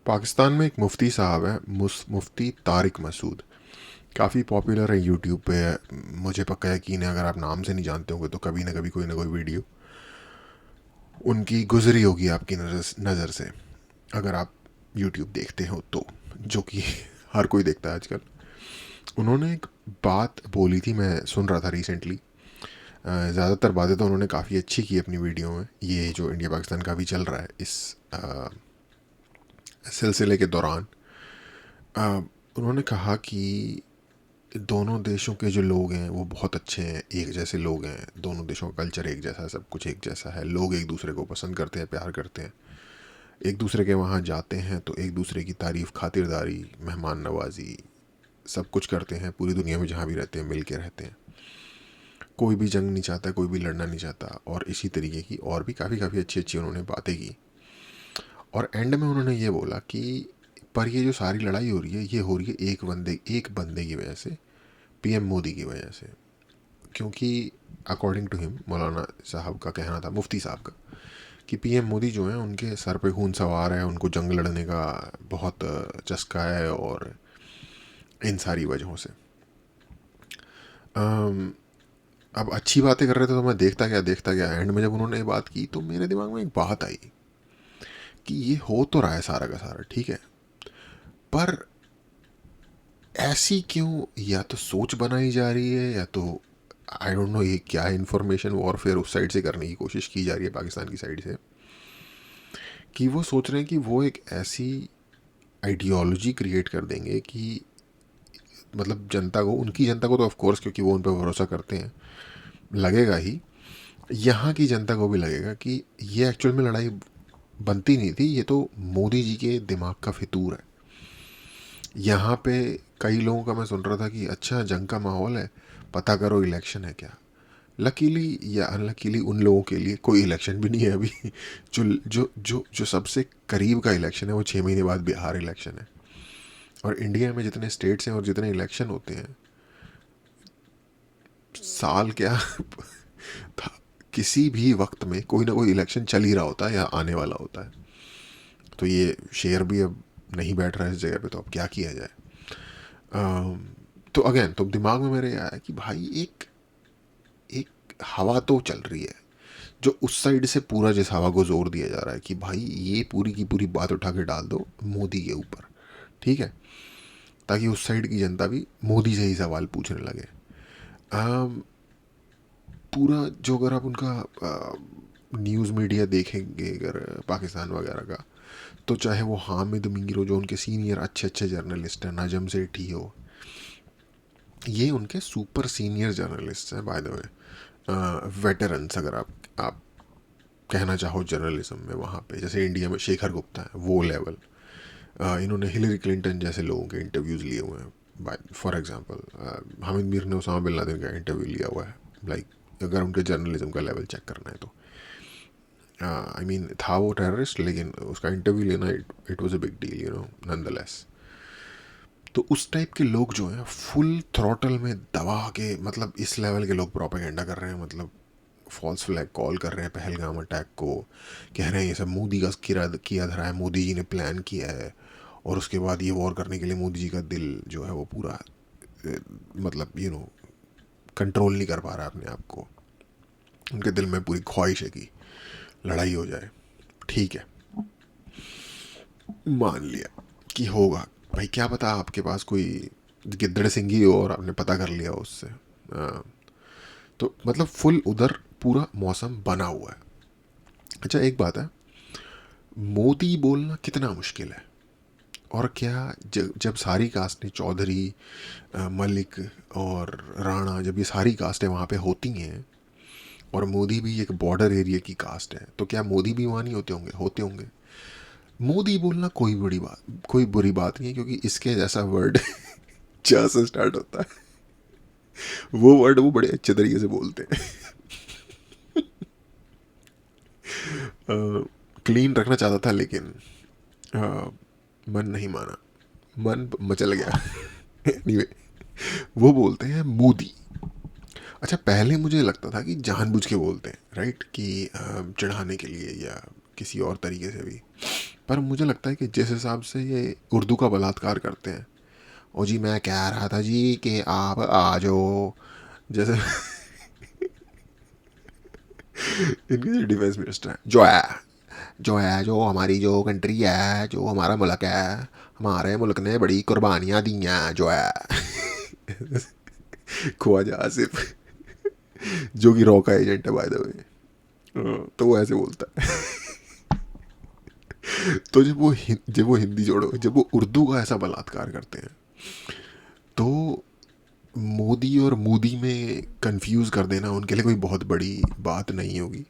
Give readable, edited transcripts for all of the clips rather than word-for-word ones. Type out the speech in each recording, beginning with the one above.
पाकिस्तान में एक मुफ्ती साहब है, मुफ्ती तारिक मसूद। काफ़ी पॉपुलर है यूट्यूब पे। मुझे पक्का यकीन है अगर आप नाम से नहीं जानते होंगे तो कभी ना कभी कोई ना कोई वीडियो उनकी गुजरी होगी आपकी नज़र से, अगर आप यूट्यूब देखते हो तो, जो कि हर कोई देखता है आजकल। उन्होंने एक बात बोली थी, मैं सुन रहा था रिसेंटली। ज़्यादातर बातें तो उन्होंने काफ़ी अच्छी की अपनी वीडियो में, ये जो इंडिया पाकिस्तान का भी चल रहा है इस सिलसिले के दौरान। अ, उन्होंने कहा कि दोनों देशों के जो लोग हैं वो बहुत अच्छे हैं, एक जैसे लोग हैं, दोनों देशों का कल्चर एक जैसा है, सब कुछ एक जैसा है, लोग एक दूसरे को पसंद करते हैं, प्यार करते हैं, एक दूसरे के वहाँ जाते हैं तो एक दूसरे की तारीफ़, खातिरदारी, मेहमान नवाजी सब कुछ करते हैं। पूरी दुनिया में जहाँ भी रहते हैं मिल के रहते हैं, कोई भी जंग नहीं चाहता, कोई भी लड़ना नहीं चाहता। और इसी तरीके की और भी काफ़ी काफ़ी अच्छी अच्छी उन्होंने बातें की। और एंड में उन्होंने ये बोला कि पर ये जो सारी लड़ाई हो रही है ये हो रही है एक बंदे की वजह से, पीएम मोदी की वजह से। क्योंकि अकॉर्डिंग टू हिम, मौलाना साहब का कहना था, मुफ्ती साहब का, कि पीएम मोदी जो है उनके सर पे खून सवार है, उनको जंग लड़ने का बहुत चस्का है, और इन सारी वजहों से। अम, अब अच्छी बातें कर रहे थे तो मैं देखता गया एंड में जब उन्होंने ये बात की तो मेरे दिमाग में एक बात आई कि ये हो तो रहा है सारा का सारा ठीक है, पर ऐसी क्यों, या तो सोच बनाई जा रही है या तो आई डोंट नो ये क्या इन्फॉर्मेशन वॉरफेयर उस साइड से करने की कोशिश की जा रही है पाकिस्तान की साइड से, कि वो सोच रहे हैं कि वो एक ऐसी आइडियोलॉजी क्रिएट कर देंगे कि मतलब जनता को, उनकी जनता को तो ऑफ कोर्स क्योंकि वो उन पर भरोसा करते हैं लगेगा ही, यहाँ की जनता को भी लगेगा कि ये एक्चुअल में लड़ाई बनती नहीं थी, ये तो मोदी जी के दिमाग का फितूर है। यहाँ पे कई लोगों का मैं सुन रहा था कि अच्छा जंग का माहौल है, पता करो इलेक्शन है क्या। लकीली या अनलकीली उन लोगों के लिए कोई इलेक्शन भी नहीं है अभी। जो जो सबसे करीब का इलेक्शन है वो 6 महीने बाद बिहार इलेक्शन है। और इंडिया में जितने स्टेट्स हैं और जितने इलेक्शन होते हैं, साल क्या था, किसी भी वक्त में कोई ना कोई इलेक्शन चल ही रहा होता है या आने वाला होता है। तो ये शेयर भी अब नहीं बैठ रहा है इस जगह पे, तो अब क्या किया जाए। अम, तो अगेन तो दिमाग में मेरे आया कि भाई एक एक हवा तो चल रही है, जो उस साइड से पूरा जिस हवा को जोर दिया जा रहा है कि भाई ये पूरी की पूरी बात उठा के डाल दो मोदी के ऊपर, ठीक है, ताकि उस साइड की जनता भी मोदी से ही सवाल पूछने लगे। अम, पूरा जो अगर आप उनका न्यूज़ मीडिया देखेंगे अगर पाकिस्तान वगैरह का, तो चाहे वो हामिद मीर हो जो उनके सीनियर अच्छे अच्छे जर्नलिस्ट हैं, नजम सेठी हो, ये उनके सुपर सीनियर जर्नलिस्ट हैं बाय द वे, वेटरन्स अगर आप कहना चाहो जर्नलिज्म में। वहाँ पे जैसे इंडिया में शेखर गुप्ता है वो लेवल, इन्होंने हिलरी क्लिंटन जैसे लोगों के इंटरव्यूज़ लिए हुए हैं। By for example Hamid Mir ने उसामा बिन लादेन का इंटरव्यू लिया हुआ है। लाइक अगर उनके जर्नलिज्म का लेवल चेक करना है तो आई मीन था वो टेररिस्ट, लेकिन उसका इंटरव्यू लेना it was a big deal nonetheless. तो उस टाइप के लोग जो हैं फुल थ्रॉटल में दबा के, मतलब इस लेवल के लोग प्रोपेगेंडा कर रहे हैं, मतलब फॉल्स फ्लैग कॉल कर रहे हैं पहलगाम अटैक को, कह रहे हैं ये सब मोदी का किया धरा है, मोदी जी ने प्लान किया है, और उसके बाद ये वॉर करने के लिए मोदी जी का दिल जो है वो पूरा मतलब कंट्रोल नहीं कर पा रहा है अपने आप को। उनके दिल में पूरी ख्वाहिश है कि लड़ाई हो जाए। ठीक है, मान लिया कि होगा, भाई क्या पता आपके पास कोई गिद्दड़ सिंगी हो और आपने पता कर लिया उससे। तो मतलब फुल उधर पूरा मौसम बना हुआ है। अच्छा एक बात है, मोदी बोलना कितना मुश्किल है, और क्या जब सारी कास्टें चौधरी, मलिक और राणा, जब ये सारी कास्टें वहाँ पे होती हैं, और मोदी भी एक बॉर्डर एरिया की कास्ट है, तो क्या मोदी भी वहाँ नहीं होते होंगे। मोदी बोलना कोई बुरी बात नहीं है, क्योंकि इसके जैसा वर्ड च से स्टार्ट होता है, वो वर्ड वो बड़े अच्छे तरीके से बोलते हैं। क्लीन रखना चाहता था लेकिन अ, मन नहीं माना, मन मचल गया। anyway, वो बोलते हैं मोदी। अच्छा पहले मुझे लगता था कि जानबूझ के बोलते हैं, राइट, कि चिढ़ाने के लिए या किसी और तरीके से भी। पर मुझे लगता है कि जिस हिसाब से ये उर्दू का बलात्कार करते हैं, ओ जी मैं कह रहा था जी कि आप आ जाओ, जैसे इनके जो डिफेंस मिनिस्टर हैं, जो हमारी जो कंट्री है, जो हमारा मुल्क है, हमारे मुल्क ने बड़ी कुर्बानियाँ दी हैं जो है ख्वाजा आसिफ, जो कि रॉ का एजेंट है बाय द वे, तो वो ऐसे बोलता है। तो जब वो हिंदी जोड़ो, जब वो उर्दू का ऐसा बलात्कार करते हैं, तो मोदी और मोदी में कंफ्यूज कर देना उनके लिए कोई बहुत बड़ी बात नहीं होगी।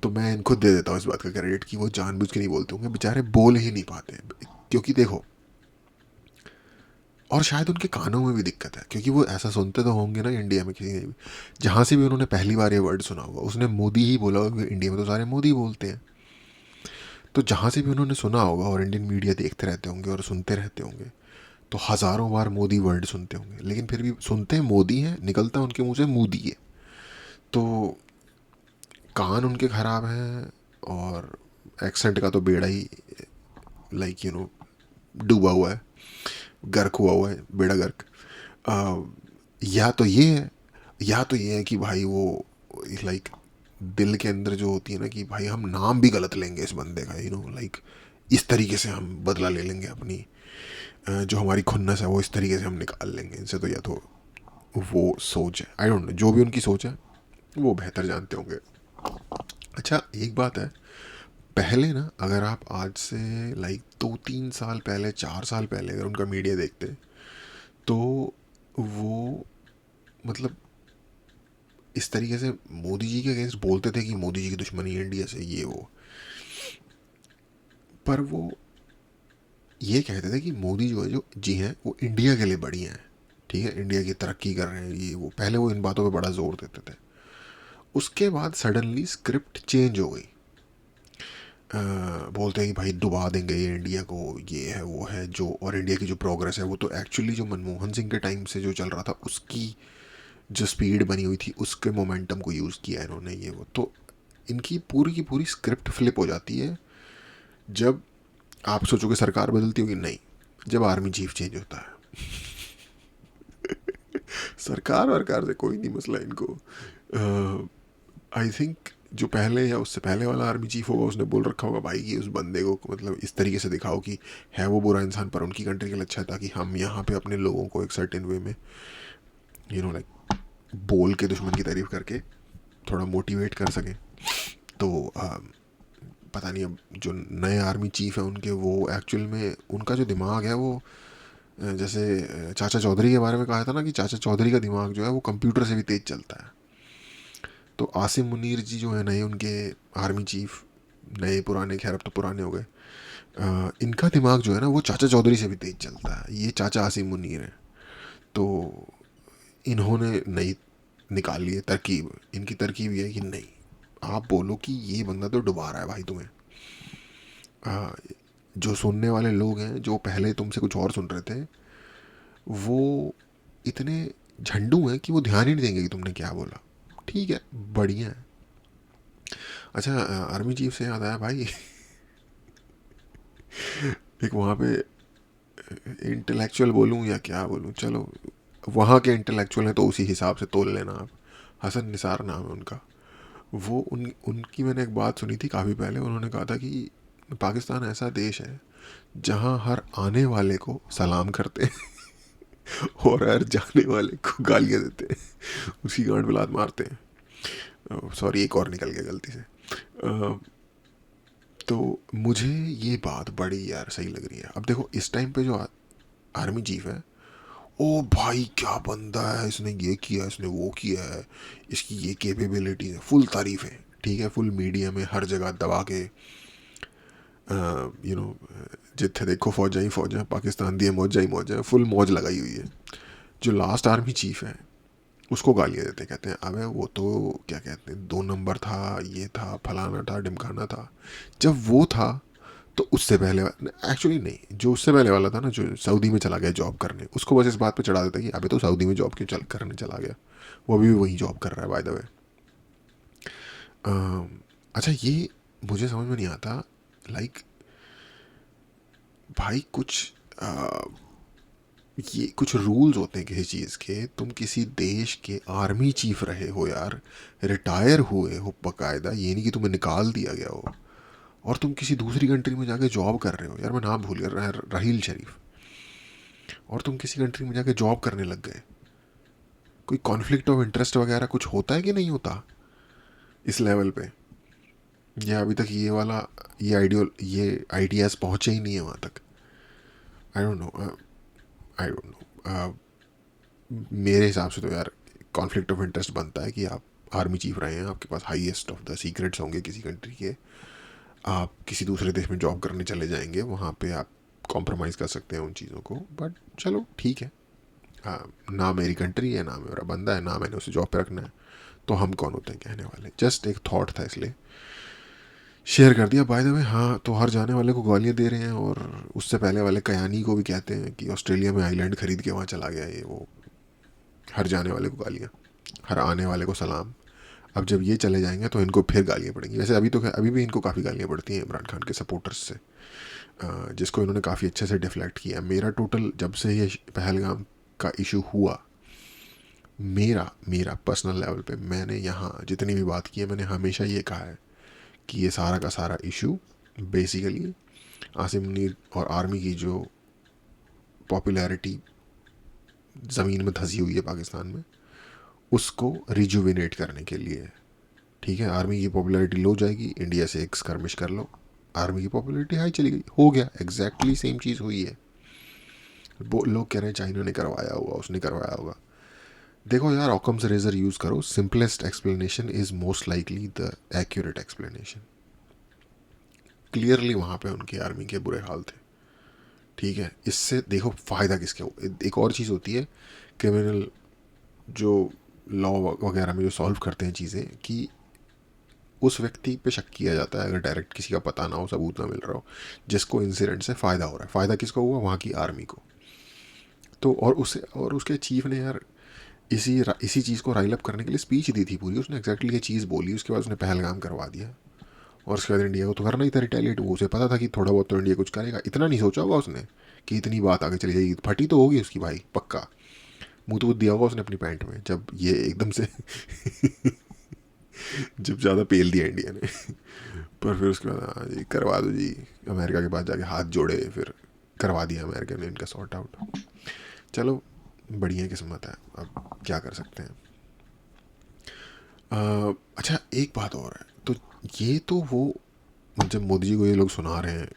तो मैं इनको दे देता हूँ इस बात का क्रेडिट कि वो जानबूझ के नहीं बोलते होंगे, बेचारे बोल ही नहीं पाते, क्योंकि देखो, और शायद उनके कानों में भी दिक्कत है, क्योंकि वो ऐसा सुनते तो होंगे ना इंडिया में किसी ने भी, जहाँ से भी उन्होंने पहली बार ये वर्ड सुना होगा उसने मोदी ही बोला होगा, इंडिया में तो सारे मोदी बोलते हैं। तो जहाँ से भी उन्होंने सुना होगा और इंडियन मीडिया देखते रहते होंगे और सुनते रहते होंगे, तो हज़ारों बार मोदी वर्ड सुनते होंगे, लेकिन फिर भी सुनते हैं मोदी है, निकलता उनके मुंह से मोदी है। तो कान उनके ख़राब हैं, और एक्सेंट का तो बेड़ा ही लाइक डूबा हुआ है, गर्क हुआ है, बेड़ा गर्क। आ, या तो ये है, या तो ये है कि भाई वो लाइक दिल के अंदर जो होती है ना कि भाई हम नाम भी गलत लेंगे इस बंदे का, लाइक इस तरीके से हम बदला ले लेंगे अपनी, जो हमारी खुन्नस है वो इस तरीके से हम निकाल लेंगे इनसे। तो या तो वो सोच है, आई डोंट नो, जो भी उनकी सोच है वो बेहतर जानते होंगे। अच्छा एक बात है, पहले ना अगर आप आज से लाइक 2-3 साल पहले, 4 साल पहले अगर उनका मीडिया देखते, तो वो मतलब इस तरीके से मोदी जी के अगेंस्ट बोलते थे कि मोदी जी की दुश्मनी इंडिया से, ये वो। पर वो ये कहते थे कि मोदी जो है, जो जी हैं, वो इंडिया के लिए बढ़िया हैं, ठीक है, इंडिया की तरक्की कर रहे हैं, ये वो। पहले वो इन बातों पे बड़ा जोर देते थे। उसके बाद सडनली स्क्रिप्ट चेंज हो गई। बोलते हैं कि भाई डुबा देंगे ये इंडिया को, ये है वो है जो, और इंडिया की जो प्रोग्रेस है वो तो एक्चुअली जो मनमोहन सिंह के टाइम से जो चल रहा था उसकी जो स्पीड बनी हुई थी उसके मोमेंटम को यूज़ किया इन्होंने, ये वो। तो इनकी पूरी की पूरी स्क्रिप्ट फ्लिप हो जाती है जब आप सोचोगे सरकार बदलती होगी, नहीं, जब आर्मी चीफ चेंज होता है। सरकार वरकार से कोई नहीं मसला इनको। आई थिंक जो पहले या उससे पहले वाला आर्मी चीफ होगा उसने बोल रखा होगा भाई कि उस बंदे को मतलब इस तरीके से दिखाओ कि है वो बुरा इंसान पर उनकी कंट्री के लिए अच्छा है, ताकि हम यहाँ पे अपने लोगों को एक सर्टेन वे में लाइक बोल के दुश्मन की तारीफ करके थोड़ा मोटिवेट कर सकें। तो पता नहीं अब जो नए आर्मी चीफ है उनके, वो एक्चुअल में उनका जो दिमाग है वो जैसे चाचा चौधरी के बारे में कहा था ना कि चाचा चौधरी का दिमाग जो है वो कंप्यूटर से भी तेज़ चलता है। तो आसिम मुनीर जी जो है नए उनके आर्मी चीफ, नए पुराने, खैर अब तो पुराने हो गए, इनका दिमाग जो है ना वो चाचा चौधरी से भी तेज़ चलता है। ये चाचा आसिम मुनीर है। तो इन्होंने नई निकाल ली है तरकीब। इनकी तरकीब ये है कि नहीं, आप बोलो कि ये बंदा तो डुबा रहा है भाई तुम्हें। जो सुनने वाले लोग हैं जो पहले तुमसे कुछ और सुन रहे थे, वो इतने झंडू हैं कि वो ध्यान ही नहीं देंगे कि तुमने क्या बोला। ठीक है, बढ़िया है। अच्छा आर्मी चीफ से याद आया भाई एक वहाँ पे इंटेलेक्चुअल बोलूँ या क्या बोलूँ, चलो वहाँ के इंटेलेक्चुअल हैं तो उसी हिसाब से तोल लेना आप। हसन निसार नाम है उनका। वो उनकी मैंने एक बात सुनी थी काफ़ी पहले। उन्होंने कहा था कि पाकिस्तान ऐसा देश है जहाँ हर आने वाले को सलाम करते हैं और हर जाने वाले को गालियाँ देते हैं, उसकी गांड बिलात मारते हैं। सॉरी एक और निकल गया गलती से। तो मुझे ये बात बड़ी यार सही लग रही है। अब देखो इस टाइम पे जो आर्मी चीफ है, ओ भाई क्या बंदा है, इसने ये किया, इसने वो किया है, इसकी ये कैपेबिलिटी है, फुल तारीफ है, ठीक है, फुल मीडिया में हर जगह दबा के जिथे देखो फौजा ही फौजा, पाकिस्तान दिए मौजा ही मौजा, फुल मौज लगाई हुई है। जो लास्ट आर्मी चीफ है उसको गालियाँ देते, कहते हैं अबे वो तो क्या कहते हैं 2 नंबर था, ये था, फलाना था, ढिमकाना था। जब वो था तो उससे पहले एक्चुअली नहीं, जो उससे पहले वाला था ना, जो सऊदी में चला गया जॉब करने, उसको बस इस बात पे चढ़ा देता कि अबे तो सऊदी में जॉब क्यों करने चला गया, वो अभी भी वही जॉब कर रहा है बाय द वे। अच्छा ये मुझे समझ में नहीं आता, लाइक भाई कुछ ये कुछ रूल्स होते हैं किसी चीज़ के। तुम किसी देश के आर्मी चीफ रहे हो यार, रिटायर हुए हो बकायदा, ये नहीं कि तुम्हें निकाल दिया गया हो, और तुम किसी दूसरी कंट्री में जाके जॉब कर रहे हो। यार मैं नाम भूल गया, राहील शरीफ। और तुम किसी कंट्री में जाके जॉब करने लग गए। कोई कॉन्फ्लिक्ट ऑफ इंटरेस्ट वगैरह कुछ होता है कि नहीं होता इस लेवल पे? या अभी तक ये आइडियाज़ पहुँचे ही नहीं है वहाँ तक। I don't know, I don't know. मेरे हिसाब से तो यार कॉन्फ्लिक्ट ऑफ इंटरेस्ट बनता है कि आप आर्मी चीफ रहे हैं, आपके पास हाईएस्ट ऑफ द सीक्रेट्स होंगे किसी कंट्री के, आप किसी दूसरे देश में जॉब करने चले जाएंगे, वहाँ पे आप कॉम्प्रोमाइज़ कर सकते हैं उन चीज़ों को। बट चलो ठीक है, ना मेरी कंट्री है, ना मेरा बंदा है, ना मैंने उसे जॉब पे रखना है, तो हम कौन होते हैं कहने वाले। जस्ट एक थॉट था इसलिए शेयर कर दिया। बाय द वे हाँ, तो हर जाने वाले को गालियाँ दे रहे हैं, और उससे पहले वाले कयानी को भी कहते हैं कि ऑस्ट्रेलिया में आइलैंड खरीद के वहाँ चला गया ये वो। हर जाने वाले को गालियाँ, हर आने वाले को सलाम। अब जब ये चले जाएंगे तो इनको फिर गालियाँ पड़ेंगी। वैसे अभी भी इनको काफ़ी गालियाँ पड़ती हैं इमरान खान के सपोर्टर्स से, जिसको इन्होंने काफ़ी अच्छे से डिफ्लेक्ट किया। मेरा टोटल जब से ये पहलगाम का इशू हुआ, मेरा पर्सनल लेवल पे मैंने यहाँ जितनी भी बात की है, मैंने हमेशा ये कहा है कि ये सारा का सारा इशू बेसिकली आसिम मुनीर और आर्मी की जो पॉपुलैरिटी ज़मीन में धंसी हुई है पाकिस्तान में, उसको रिजुविनेट करने के लिए है। ठीक है, आर्मी की पॉपुलैरिटी लो जाएगी, इंडिया से एक स्कर्मिश कर लो, आर्मी की पॉपुलैरिटी हाई चली गई, हो गया। एग्जैक्टली सेम चीज़ हुई है। वो लोग कह रहे हैं चाइना ने करवाया होगा, उसने करवाया होगा। देखो यार, ऑकम्स रेजर यूज़ करो, simplest explanation is most likely the accurate explanation. Clearly वहाँ पे उनकी आर्मी के बुरे हाल थे। ठीक है, इससे देखो फ़ायदा किसके। एक और चीज़ होती है, क्रिमिनल जो लॉ वगैरह में जो सॉल्व करते हैं चीज़ें, कि उस व्यक्ति पे शक किया जाता है अगर डायरेक्ट किसी का पता ना हो, सबूत ना मिल रहा हो, जिसको इंसिडेंट से फ़ायदा हो रहा है। फ़ायदा किसको हुआ? वहाँ की आर्मी को। तो और उसके चीफ ने यार इसी चीज़ को राइल अप करने के लिए स्पीच दी थी पूरी। उसने एग्जैक्टली ये चीज़ बोली, उसके बाद उसने पहलगाम करवा दिया, और उसके बाद इंडिया को तो करना ही था रिटेलिएट। वो उसे पता था कि थोड़ा बहुत तो इंडिया कुछ करेगा, इतना नहीं सोचा होगा उसने कि इतनी बात आगे चली जाएगी। फटी तो होगी उसकी भाई पक्का, मुँह तो दिया होगा उसने अपनी पैंट में जब ये एकदम से जब ज़्यादा पेल दिया इंडिया ने। पर फिर उसके बाद हाँ जी करवा दो जी, अमेरिका के पास जाके हाथ जोड़े, फिर करवा दिया अमेरिका ने इनका सॉर्ट आउट। चलो बढ़िया किस्मत है, अब क्या कर सकते हैं। अच्छा एक बात और है, तो ये तो वो जब मोदी जी को ये लोग सुना रहे हैं,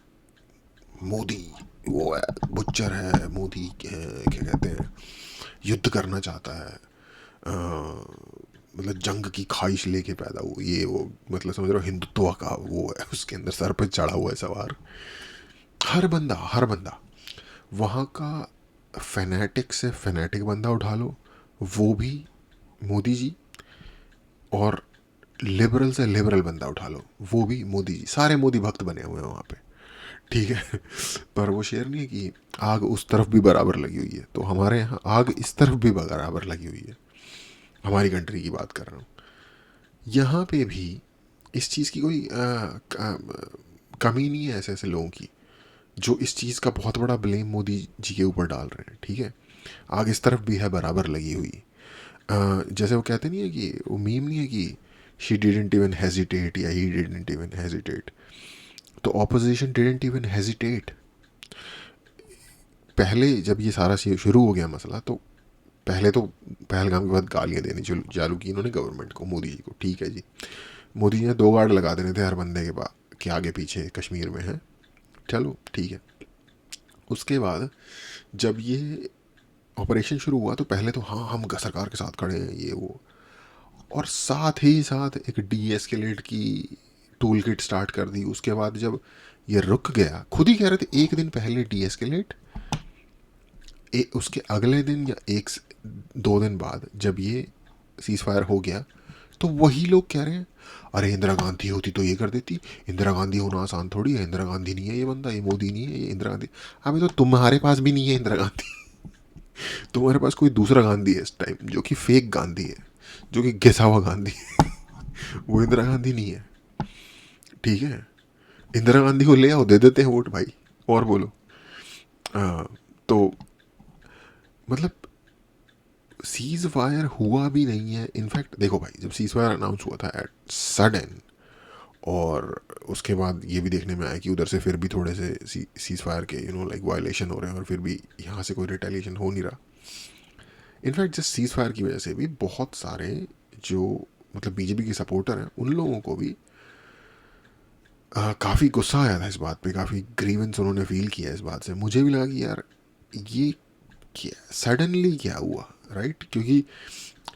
मोदी वो है, बुच्चर है, मोदी क्या कहते हैं, युद्ध करना चाहता है, मतलब जंग की ख्वाहिश लेके पैदा हुआ ये वो, मतलब समझ रहे हो, हिंदुत्व का वो है उसके अंदर, सर पे चढ़ा हुआ है सवार। हर बंदा वहाँ का फैनेटिक से फैनेटिक बंदा उठा लो, वो भी मोदी जी, और लिबरल से लिबरल बंदा उठा लो, वो भी मोदी जी। सारे मोदी भक्त बने हुए हैं वहाँ पे। ठीक है, पर वो शेर नहीं है कि आग उस तरफ भी बराबर लगी हुई है, तो हमारे यहाँ आग इस तरफ भी बराबर लगी हुई है। हमारी कंट्री की बात कर रहा हूँ। यहाँ पे भी इस चीज़ की कोई कमी नहीं है ऐसे ऐसे लोगों की जो इस चीज़ का बहुत बड़ा ब्लेम मोदी जी के ऊपर डाल रहे हैं। ठीक है, आग इस तरफ भी है बराबर लगी हुई। जैसे वो कहते नहीं है कि वो मीम नहीं है कि शी डिडंट इवन हेजिटेट या ही डिडंट इवन हेजिटेट, तो ऑपोजिशन डिडंट इवन हेजिटेट। पहले जब ये सारा शुरू हो गया मसला, तो पहले तो पहलगाम के बाद गालियाँ देनी चालू की इन्होंने गवर्नमेंट को, मोदी जी को। ठीक है जी, मोदी जी ने 2 गार्ड लगा देने थे हर बंदे के आगे पीछे कश्मीर में है, चलो ठीक है। उसके बाद जब ये ऑपरेशन शुरू हुआ, तो पहले तो हाँ हम सरकार के साथ खड़े हैं ये वो, और साथ ही साथ एक डी एस्केलेट की टूल किट स्टार्ट कर दी। उसके बाद जब ये रुक गया, खुद ही कह रहे थे 1 दिन पहले डी एस्केलेट, उसके अगले दिन या 1-2 दिन बाद जब ये सीज फायर हो गया, तो वही लोग कह रहे हैं अरे इंदिरा गांधी होती तो ये कर देती, इंदिरा गांधी होना आसान थोड़ी है, इंदिरा गांधी नहीं है ये बंदा, ये मोदी नहीं है, ये इंदिरा गांधी। अभी तो तुम्हारे पास भी नहीं है इंदिरा गांधी। तुम्हारे पास कोई दूसरा गांधी है इस टाइम, जो कि फेक गांधी है, जो कि घिसा हुआ गांधी है। वो इंदिरा गांधी नहीं है। ठीक है, इंदिरा गांधी को ले आओ, दे देते हैं वोट भाई, और बोलो। तो मतलब सीज फायर हुआ भी नहीं है। इनफैक्ट देखो भाई, जब सीज फायर अनाउंस हुआ था एट सडन, और उसके बाद ये भी देखने में आया कि उधर से फिर भी थोड़े से सीज फायर के लाइक वायलेशन हो रहे हैं, और फिर भी यहाँ से कोई रिटेलिएशन हो नहीं रहा। इनफैक्ट जिस सीज फायर की वजह से भी बहुत सारे जो मतलब बीजेपी के सपोर्टर हैं, उन लोगों को भी काफ़ी गुस्सा आया था इस बात पे, काफ़ी ग्रीवेंस उन्होंने फील किया इस बात से। मुझे भी लगा कि यार ये क्या सडनली क्या हुआ, राइट? क्योंकि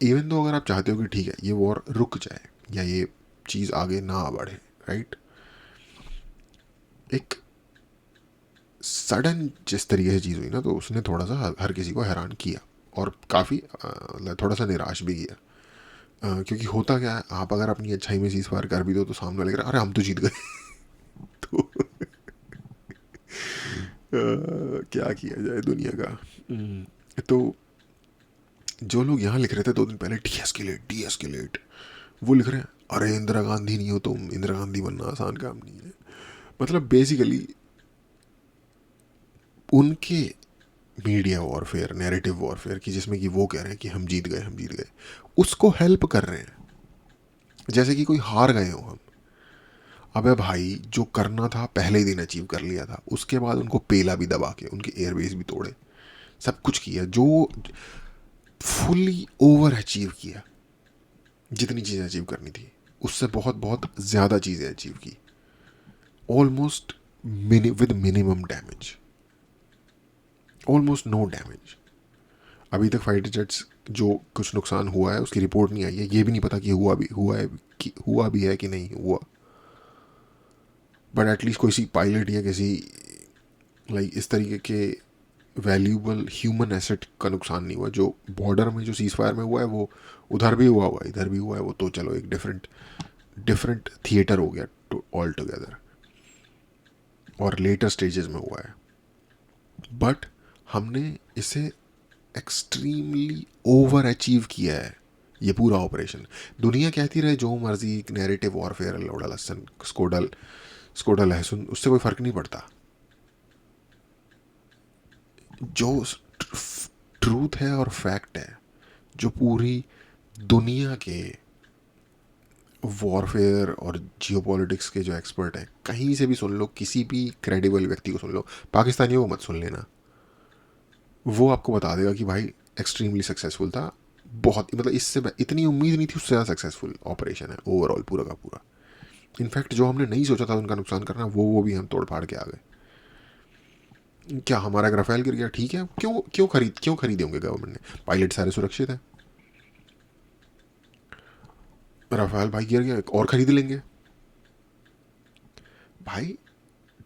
इवन तो अगर आप चाहते हो कि ठीक है ये वॉर रुक जाए या ये चीज़ आगे ना बढ़े, राइट, एक सडन जिस तरीके से चीज़ हुई ना, तो उसने थोड़ा सा हर किसी को हैरान किया, और काफ़ी थोड़ा सा निराश भी किया। क्योंकि होता क्या है, आप अगर अपनी अच्छाई में चीज़ फायर कर भी दो तो सामने वाले कह रहे अरे हम तो जीत गए। तो क्या किया जाए दुनिया का। तो जो लोग यहाँ लिख रहे थे 2 दिन पहले डी एस्केलेट, वो लिख रहे हैं अरे इंदिरा गांधी नहीं हो तुम, इंदिरा गांधी बनना आसान काम नहीं है। मतलब बेसिकली उनके मीडिया वॉरफेयर, नैरेटिव वॉरफेयर की, जिसमें कि वो कह रहे हैं कि हम जीत गए, हम जीत गए, उसको हेल्प कर रहे हैं जैसे कि कोई हार गए हो हम। अबे भाई, जो करना था पहले ही दिन अचीव कर लिया था, उसके बाद उनको पेला भी दबा के उनके एयरबेस भी तोड़े, सब कुछ किया, जो फुली ओवर अचीव किया। जितनी चीज़ें अचीव करनी थी उससे बहुत बहुत ज़्यादा चीज़ें अचीव की, almost with minimum damage, almost no damage. अभी तक फाइटर जेट्स जो कुछ नुकसान हुआ है उसकी रिपोर्ट नहीं आई है, ये भी नहीं पता कि हुआ भी है कि नहीं हुआ। बट एटलीस्ट कोई सी पायलट या किसी लाइक इस तरीके के वैल्यूबल ह्यूमन एसेट का नुकसान नहीं हुआ। जो बॉर्डर में जो सीज फायर में हुआ है वो उधर भी हुआ इधर भी हुआ है, वो तो चलो एक डिफरेंट थिएटर हो गया ऑल टुगेदर, और लेटर स्टेजेस में हुआ है। बट हमने इसे एक्सट्रीमली ओवर अचीव किया है ये पूरा ऑपरेशन। दुनिया कहती रहे जो मर्जी, नैरेटिव वॉरफेयर, लोड़ा लसन, स्कोडा लहसुन, उससे कोई फर्क नहीं पड़ता। जो ट्रूथ है और फैक्ट है, जो पूरी दुनिया के वॉरफेयर और जियोपॉलिटिक्स के जो एक्सपर्ट हैं, कहीं से भी सुन लो, किसी भी क्रेडिबल व्यक्ति को सुन लो, पाकिस्तानियों को मत सुन लेना, वो आपको बता देगा कि भाई एक्सट्रीमली सक्सेसफुल था। बहुत, मतलब इससे इतनी उम्मीद नहीं थी, उससे ज़्यादा सक्सेसफुल ऑपरेशन है ओवरऑल पूरा का पूरा। इनफैक्ट जो हमने नहीं सोचा था उनका नुकसान करना, वो भी हम तोड़ फाड़ के आ गए। क्या हमारा एक राफेल गिर गया, ठीक है, क्यों खरीदे होंगे गवर्नमेंट ने? पायलट सारे सुरक्षित हैं, राफेल भाई गिर गया और खरीद लेंगे। भाई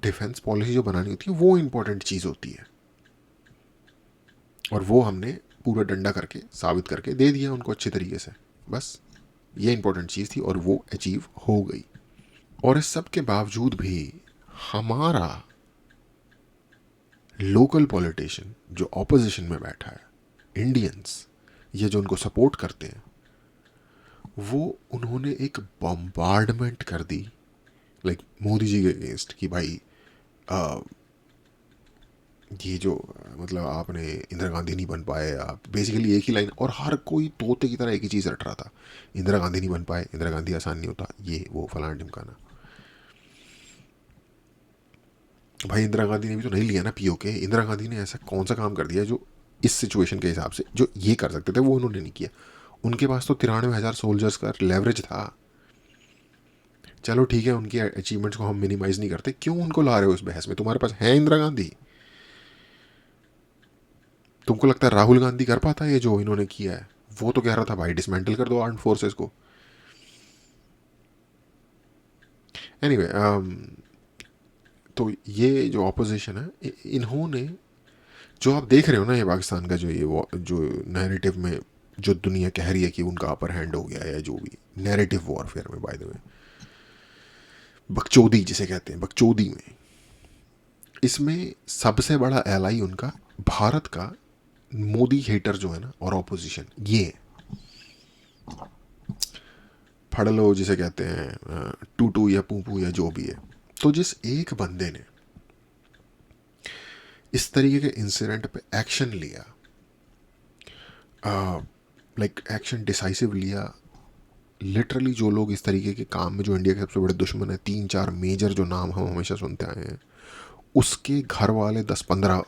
डिफेंस पॉलिसी जो बनानी होती है वो इंपॉर्टेंट चीज़ होती है, और वो हमने पूरा डंडा करके साबित करके दे दिया उनको अच्छे तरीके से। बस ये इंपॉर्टेंट चीज़ थी और वो अचीव हो गई। और इस सब के बावजूद भी हमारा लोकल पॉलिटिशियन जो ऑपोजिशन में बैठा है, इंडियंस, ये जो उनको सपोर्ट करते हैं, वो उन्होंने एक बम्बार्डमेंट कर दी लाइक मोदी जी के अगेंस्ट कि भाई ये जो मतलब आपने इंदिरा गांधी नहीं बन पाए, आप बेसिकली एक ही लाइन, और हर कोई तोते की तरह एक ही चीज़ रट रहा था, इंदिरा गांधी नहीं बन पाए, इंदिरा गांधी आसान नहीं होता, ये वो फलाना ढिमकाना। भाई इंदिरा गांधी ने भी तो नहीं लिया ना पीओके। इंदिरा गांधी ने ऐसा कौन सा काम कर दिया जो इस सिचुएशन के हिसाब से जो ये कर सकते थे वो उन्होंने नहीं किया। उनके पास तो 93,000 सोल्जर्स का लेवरेज था। चलो ठीक है, उनकी अचीवमेंट्स को हम मिनिमाइज नहीं करते, क्यों उनको ला रहे हो इस बहस में? तुम्हारे पास है इंदिरा गांधी। तुमको लगता है राहुल गांधी कर पाता है ये जो इन्होंने किया है? वो तो कह रहा था भाई डिसमेंटल कर दो आर्म फोर्सेस को। एनीवे तो ये जो ऑपोजिशन है, इन्होंने जो आप देख रहे हो ना, ये पाकिस्तान का जो नैरेटिव में जो दुनिया कह रही है कि उनका अपर हैंड हो गया है, या जो भी नैरेटिव वॉरफेयर में, बाय द वे बकचोदी जिसे कहते हैं, बकचोदी में, इसमें सबसे बड़ा एलाई उनका भारत का मोदी हेटर जो है ना, और ऑपोजिशन, ये फड़ लो जिसे कहते हैं, टूटू या पूपू या जो भी है। तो जिस एक बंदे ने इस तरीके के इंसिडेंट पे एक्शन लिया, लाइक एक्शन डिसाइसिव लिया, लिटरली जो लोग इस तरीके के काम में, जो इंडिया के सबसे बड़े दुश्मन है, 3-4 मेजर जो नाम हम हमेशा सुनते आए हैं, उसके घर वाले 10-15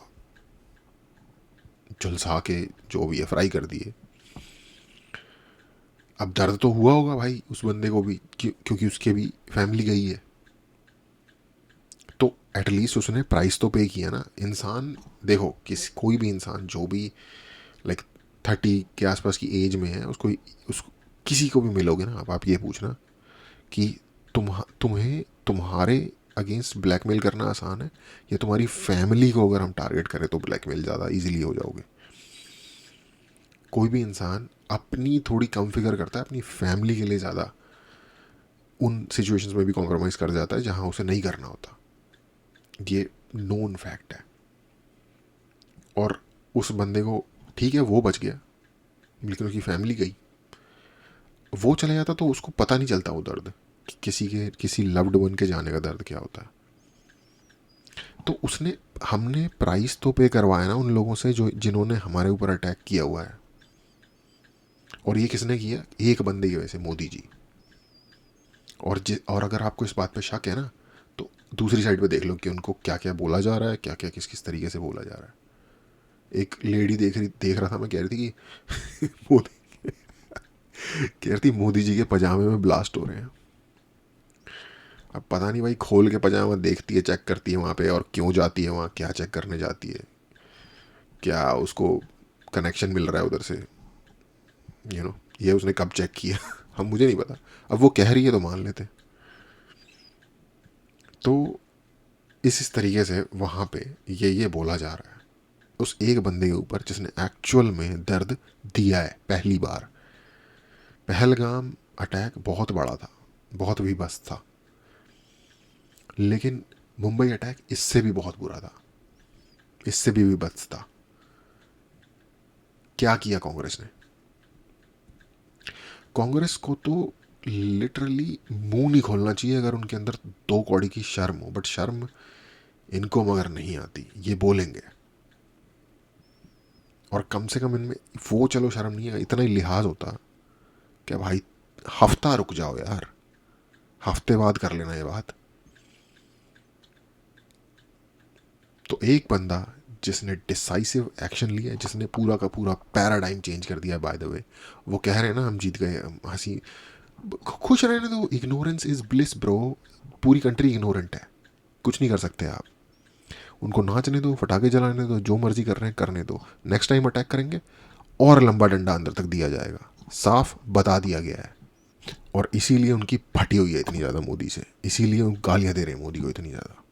झुलसा के जो भी है फ्राई कर दिए। अब दर्द तो हुआ होगा भाई उस बंदे को भी, क्योंकि उसके भी फैमिली गई है, तो एटलीस्ट उसने प्राइस तो पे किया ना। इंसान देखो, कोई भी इंसान जो भी लाइक 30 के आसपास की एज में है, उसको किसी को भी मिलोगे ना आप ये पूछना कि तुम्हें तुम्हारे अगेंस्ट ब्लैकमेल करना आसान है या तुम्हारी फैमिली को अगर हम टारगेट करें तो ब्लैकमेल ज़्यादा इजीली हो जाओगे। कोई भी इंसान अपनी थोड़ी कम फिगर करता है, अपनी फैमिली के लिए ज़्यादा उन सिचुएशंस में भी कॉम्प्रोमाइज़ कर जाता है जहाँ उसे नहीं करना होता। ये नोन फैक्ट है। और उस बंदे को, ठीक है वो बच गया, लेकिन उसकी फैमिली गई। वो चले जाता तो उसको पता नहीं चलता वो दर्द, किसी लव्ड वन के जाने का दर्द क्या होता है। तो हमने प्राइस तो पे करवाया ना उन लोगों से जिन्होंने हमारे ऊपर अटैक किया हुआ है। और ये किसने किया? एक बंदे की वजह से, मोदी जी। और अगर आपको इस बात पे शक है ना, तो दूसरी साइड पे देख लो कि उनको क्या क्या बोला जा रहा है, क्या क्या किस किस तरीके से बोला जा रहा है। एक लेडी देख रहा था मैं, कह रही थी कि मोदी कह रही थी मोदी जी के पजामे में ब्लास्ट हो रहे हैं। अब पता नहीं भाई, खोल के पजामा देखती है, चेक करती है वहाँ पे, और क्यों जाती है वहाँ, क्या चेक करने जाती है, क्या उसको कनेक्शन मिल रहा है उधर से, ये उसने कब चेक किया हम मुझे नहीं पता। अब वो कह रही है तो मान लेते हैं। तो इस तरीके से वहाँ पे ये बोला जा रहा है उस एक बंदे के ऊपर जिसने एक्चुअल में दर्द दिया है पहली बार। पहलगाम अटैक बहुत बड़ा था, बहुत भी बस था, लेकिन मुंबई अटैक इससे भी बहुत बुरा था, इससे भी बस था। क्या किया कांग्रेस ने? कांग्रेस को तो लिटरली मुंह नहीं खोलना चाहिए अगर उनके अंदर 2 कौड़ी की शर्म हो, बट शर्म इनको मगर नहीं आती, ये बोलेंगे। और कम से कम इनमें वो, चलो शर्म नहीं है, इतना ही लिहाज होता क्या भाई, हफ्ता रुक जाओ यार, हफ्ते बाद कर लेना ये बात। तो एक बंदा जिसने डिसाइसिव एक्शन लिया है, जिसने पूरा का पूरा पैराडाइम चेंज कर दिया है, बाय द वे, वो कह रहे हैं ना हम जीत गए, हंसी खुश रहने दो, इग्नोरेंस इज ब्लिस ब्रो। पूरी कंट्री इग्नोरेंट है, कुछ नहीं कर सकते आप। उनको नाचने दो, फटाके जलाने दो, जो मर्जी कर रहे हैं करने दो। नेक्स्ट टाइम अटैक करेंगे और लंबा डंडा अंदर तक दिया जाएगा, साफ बता दिया गया है। और इसीलिए उनकी फटी हुई है इतनी ज़्यादा मोदी से, इसीलिए गालियाँ दे रहे हैं मोदी को इतनी ज़्यादा।